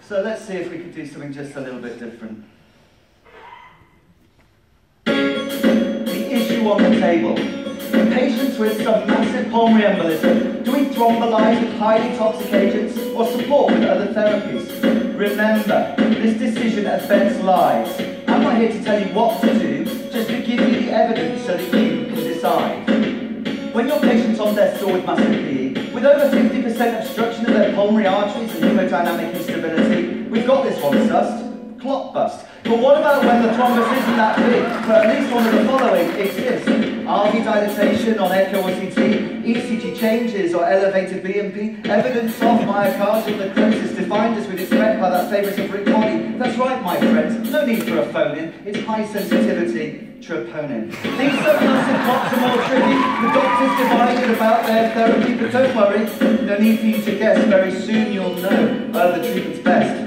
So let's see if we can do something just a little bit different. The issue on the table. In patients with submassive pulmonary embolism, do we thrombolyze with highly toxic agents or support with other therapies? Remember, this decision affects lives. I'm not here to tell you what to do, just to give you the evidence so that you can decide. When your patient's on death's door with massive PE, with over 50% obstruction of their pulmonary arteries and hemodynamic instability, we've got this one sussed, clot bust. But what about when the thrombus isn't that big, but at least one of the following exists? RV dilatation on echo or CT, ECG changes or elevated BMP, evidence of myocardial necrosis defined as with its threat by that favourite of Rick body. That's right, my friends, no need for a phone-in, it's high sensitivity troponin. These submassive clots are more tricky, the doctors divided about their therapy, but don't worry, no need for you to guess, very soon you'll know whether the treatment's best.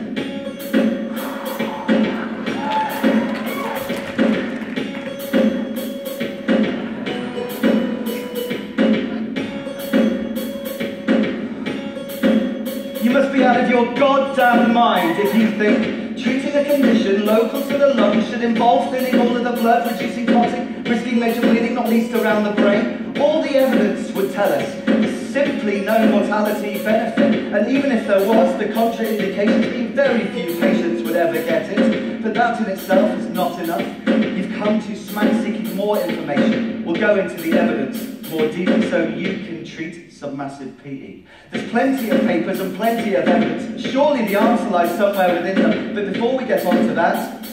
Out of your goddamn mind if you think treating a condition local to the lungs should involve thinning all of the blood, reducing clotting, risking major bleeding, not least around the brain. All the evidence would tell us there's simply no mortality benefit, and even if there was, the contraindications mean very few patients would ever get it. But that in itself is not enough. You've come to SMAC seeking more information. We'll go into the evidence more deeply so you can treat submassive PE. There's plenty of papers and plenty of evidence. Surely the answer lies somewhere within them. But before we get on to that,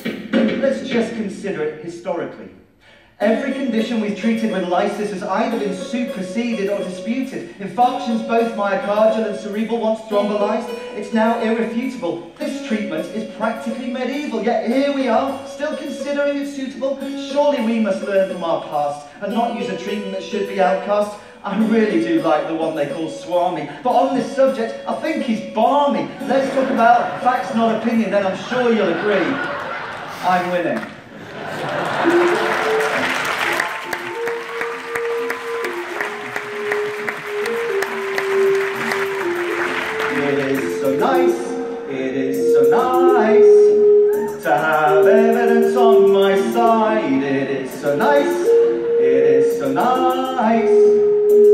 let's just consider it historically. Every condition we've treated with lysis has either been superseded or disputed. Infarctions, both myocardial and cerebral, once thrombolyzed, it's now irrefutable. This treatment is practically medieval, yet here we are, still considering it suitable. Surely we must learn from our past and not use a treatment that should be outcast. I really do like the one they call Swami, but on this subject, I think he's balmy. Let's talk about facts, not opinion, then I'm sure you'll agree. I'm winning. It is so nice to have evidence on my side. It is so nice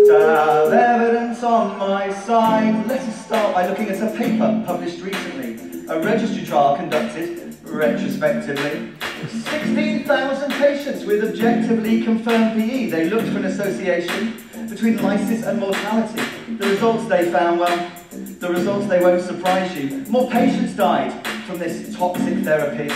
to have evidence on my side. Let us start by looking at a paper published recently, a registry trial conducted retrospectively. 16,000 patients with objectively confirmed PE. They looked for an association between lysis and mortality. The results they found, well, the results they won't surprise you. More patients died from this toxic therapy.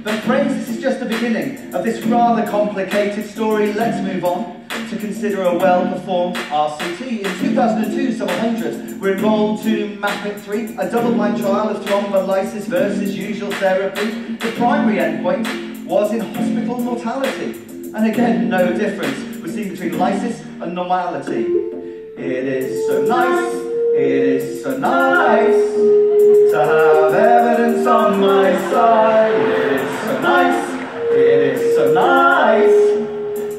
But friends, this is just the beginning of this rather complicated story. Let's move on to consider a well-performed RCT. In 2002, some 100 were enrolled to MAP-IT-3, a double-blind trial of thrombolysis versus usual therapy. The primary endpoint was in hospital mortality. And again, no difference was seen between lysis and normality. It is so nice to have evidence on my side. It is so nice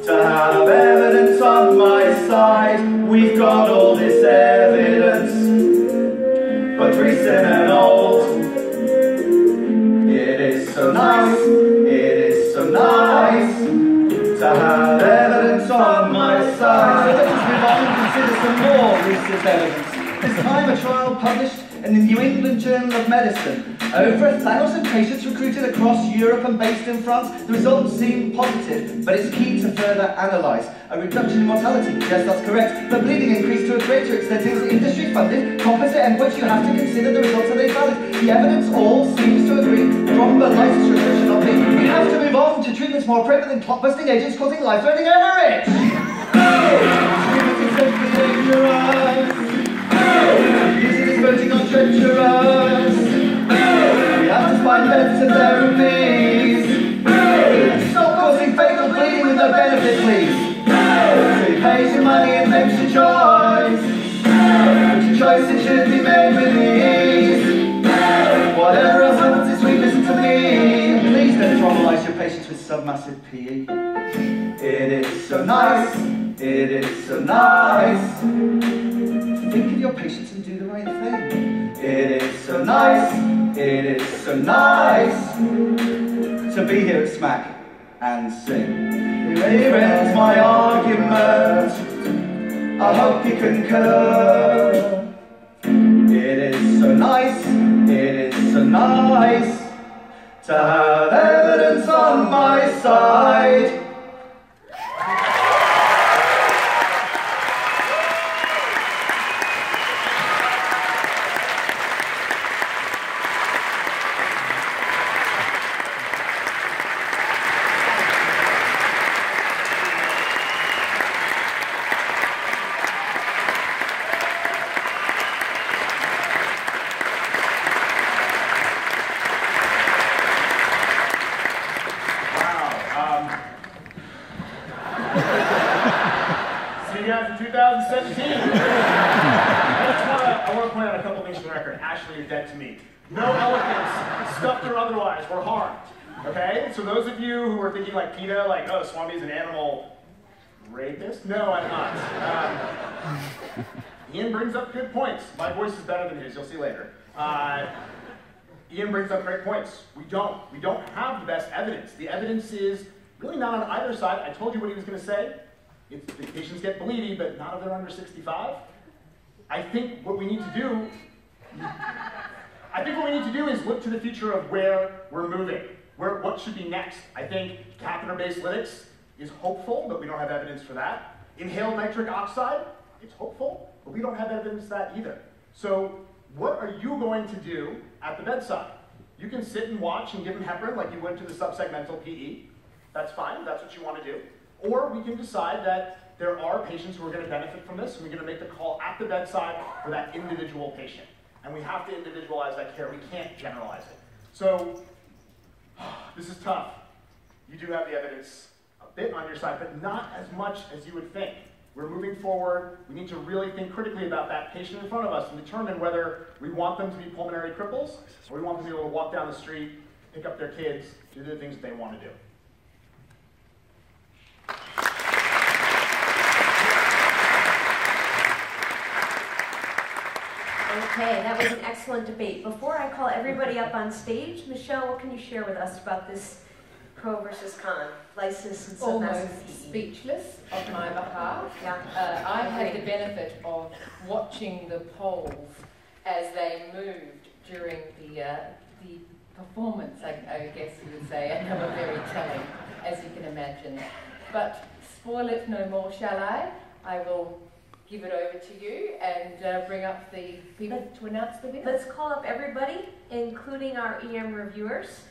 to have evidence on my side. We've got all this evidence, but recent and old. It is so nice to have evidence on my side. So let us move on and consider some more recent evidence. This time a trial published in the New England Journal of Medicine. Over 1,000 patients recruited across Europe and based in France. The results seem positive, but it's key to further analyse. A reduction in mortality, yes, that's correct, but bleeding increased to a greater extent. It was industry-funded, composite endpoints. You have to consider the results, are they valid? The evidence all seems to agree. Thrombolysis restriction on me. We have to move on to treatments more appropriate than clot-busting agents causing life-threatening hemorrhage. Treatment is simply dangerous. Using is voting on treacherous. We have to find better therapies. Stop causing fatal bleeding with no benefit, please. So he pays your money and makes your choice. But your choice it should be made with ease. Whatever else happens this week, listen to me. Please don't traumatize your patients with submassive PE. It is so nice. It is so nice. Think of your patients and do the right thing. It is so nice It is so nice to be here at Smack and sing. Here ends my argument, I hope you concur. It is so nice, it is so nice to have evidence on my side. So those of you who are thinking like PETA, like, oh, Swami is an animal rapist? No, I'm not. Iain brings up good points. My voice is better than his, you'll see later. Iain brings up great points. We don't have the best evidence. The evidence is really not on either side. I told you what he was going to say. The patients get bleedy, but not if they're under 65. I think what we need to do is look to the future of where we're moving. What should be next? I think catheter-based lytics is hopeful, but we don't have evidence for that. Inhaled nitric oxide, it's hopeful, but we don't have evidence for that either. So what are you going to do at the bedside? You can sit and watch and give them heparin like you would to the subsegmental PE. That's fine, that's what you want to do. Or we can decide that there are patients who are going to benefit from this, and we're going to make the call at the bedside for that individual patient. And we have to individualize that care. We can't generalize it. So this is tough. You do have the evidence a bit on your side, but not as much as you would think. We're moving forward. We need to really think critically about that patient in front of us and determine whether we want them to be pulmonary cripples or we want them to be able to walk down the street, pick up their kids, do the things that they want to do. Okay, that was an excellent debate. Before I call everybody up on stage, Michelle, what can you share with us about this pro versus con, lysis and almost speechless on my behalf. Yeah. I had the benefit of watching the polls as they moved during the performance, I guess you would say, and they were very telling, as you can imagine. But spoil it no more, shall I? I will give it over to you and bring up the people to announce the winners. Let's call up everybody, including our EM reviewers,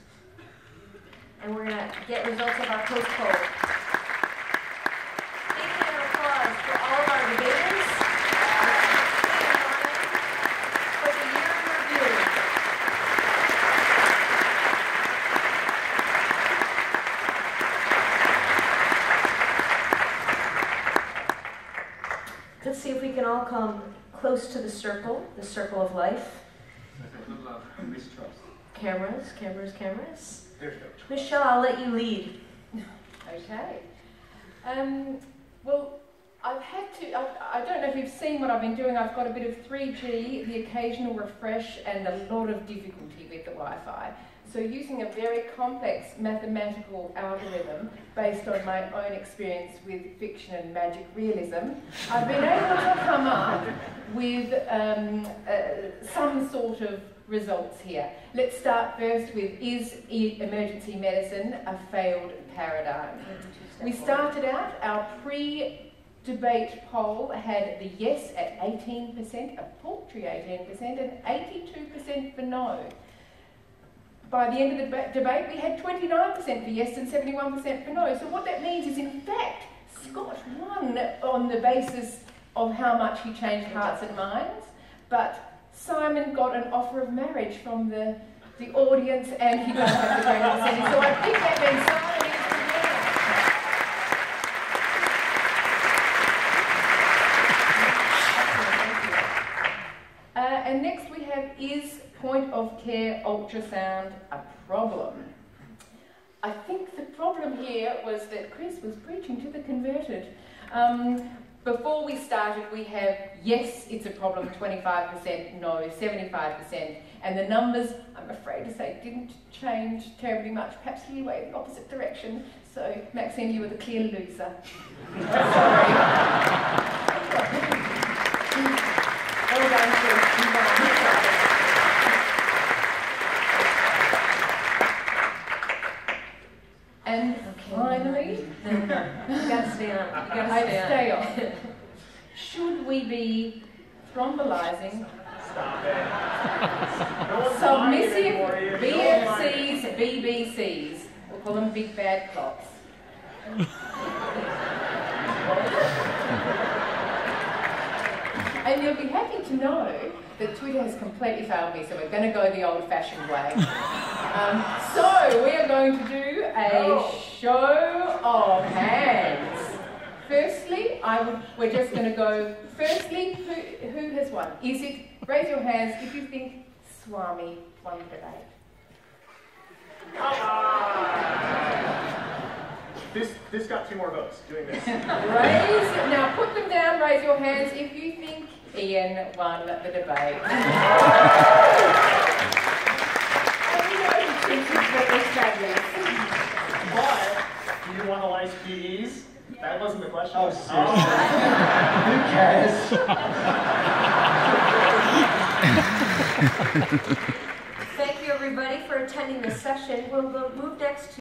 and we're going to get results of our post-poll. Thank you and applause for all of our debaters. For the year in review. Let's see if we can all come close to the circle of life. Cameras, cameras, cameras. Michelle, I'll let you lead. Okay. Well, I've had to, I don't know if you've seen what I've been doing. I've got a bit of 3G, the occasional refresh, and a lot of difficulty with the Wi-Fi. So using a very complex mathematical algorithm based on my own experience with fiction and magic realism, I've been able to come up with some sort of results here. Let's start first with, is emergency medicine a failed paradigm? We started out, our pre-debate poll had the yes at 18%, a paltry 18%, and 82% for no. By the end of the debate, we had 29% for yes and 71% for no. So what that means is, in fact, Scott won on the basis of how much he changed hearts and minds, but Simon got an offer of marriage from the audience, and he doesn't have the great incentive. So I think that means Simon is the winner. And next we have, is point of care ultrasound a problem? I think the problem here was that Chris was preaching to the converted. Before we started, we have yes, it's a problem, 25%, no, 75%. And the numbers, I'm afraid to say, didn't change terribly much. Perhaps you went in the opposite direction. So, Maxine, you were the clear loser. Sorry. Well done, Chris. And finally, You gotta stay on. You gotta I stay on. stay on. Should we be thrombolizing Stop it. No one's lying anymore, submissive Iain. No one's lying. BFCs, BBCs? We'll call them big bad clocks. And you'll be happy to know that Twitter has completely failed me, so we're going to go the old-fashioned way. So we are going to do a show of hands. Firstly, we're just going to go. Firstly, who has won? Is it? Raise your hands if you think Swami won the debate. Come on! This got 2 more votes doing this. Now put them down, raise your hands if you think Iain won the debate. But, do you want to like PEs? That wasn't the question. Oh, seriously. Who cares? Thank you, everybody, for attending this session. We'll move next to